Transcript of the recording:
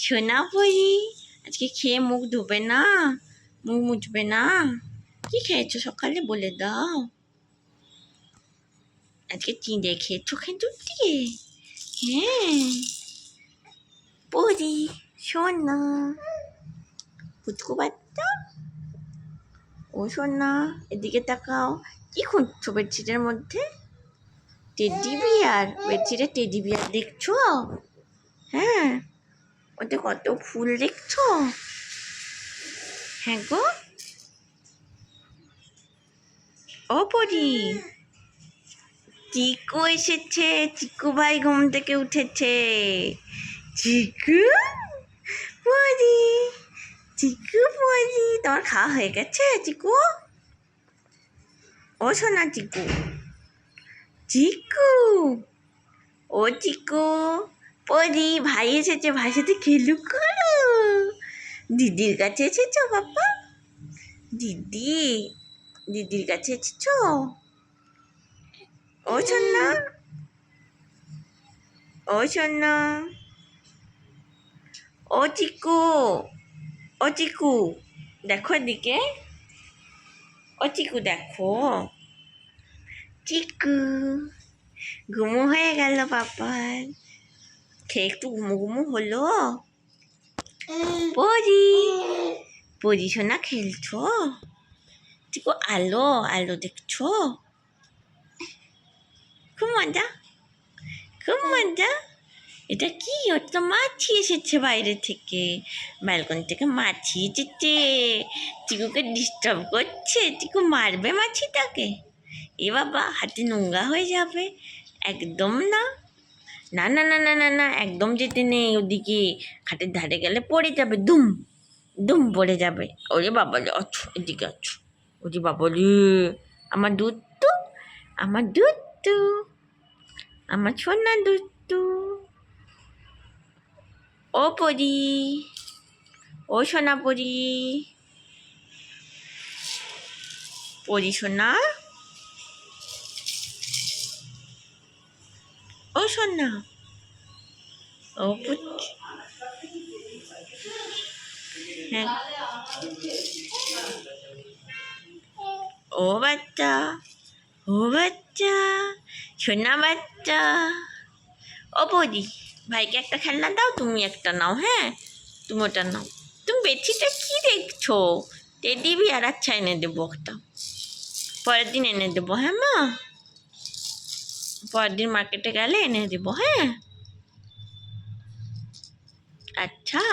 সোনা পরি আজকে খেয়ে মুখ ধুবে না, মুখ মুছবে না? কি খেয়েছো সকালে বলে দাও। আজকে চিঁড়ে খেয়েছো খেজুর দিয়ে? হ্যাঁ পরি সোনা পুচকু বাচ্চা, ও সোনা এদিকে তাকাও। কি খুঁজছো বেডশিটের মধ্যে? টেডি বিয়ার, বেডশিটে টেডি বিয়ার দেখছো? হ্যাঁ, ওতে কত ফুল দেখছো? হ্যাঁ গো ও পরি, চিকু এসেছে, চিকু ভাই ঘুম থেকে উঠেছে। চিকু পরি, চিকু পরি, তোমার খাওয়া হয়ে গেছে চিকু? ও সোনা চিকু, চিকু ও চিকু পরি, ভাই এসেছে, ভাইয়ের সাথে খেলু করো। দিদির কাছে এসেছো বাবা? দিদি, দিদির কাছে এসেছো? ও সোনা, ও সোনা, ও চিকু, ও চিকু দেখো এদিকে, ও চিকু দেখো। চিকু ঘুমো হয়ে গেল বাবার, খেয়ে একটু ঘুমো ঘুমো হলো। পরি, পরি সোনা খেলছো? চিকু আলো, আলো দেখছো? খুব মজা, খুব মজা। এটা কি? ওটা তো মাছি এসেছে বাইরে থেকে, ব্যালকনি থেকে মাছি এসেছে, চিকুকে ডিস্টার্ব করছে। চিকু মারবে মাছিটাকে? এ বাবা, হাতে নোংরা হয়ে যাবে। একদম না, না না না না না না, একদম যেতে নেই ওদিকে। খাটের ধারে গেলে পড়ে যাবে, দুম দুম পড়ে যাবে। ওরে বাবা রে, আছো এদিকে আছো। ওরে বাবা রে, আমার দুধটু, আমার দুধটু, আমার সোনা দুধটু। ও পরি, ও সোনা পরি, পরি সোনা, ও সোনা, ও পুচি, হ্যাঁ ও বাচ্চা, ও বাচ্চা, সোনা বাচ্চা। ও পরি, ভাইকে একটা খেলনা দাও, তুমি একটা নাও। হ্যাঁ, তুমি ওটা নাও। তুমি বেডশিটটা কি দেখছো? টেডি বিয়ার, আচ্ছা এনে দেবো একটা, পরের দিন এনে দেবো। হ্যাঁ মা, পরের দিন মার্কেটে গেলে এনে দেবো। হ্যাঁ আচ্ছা।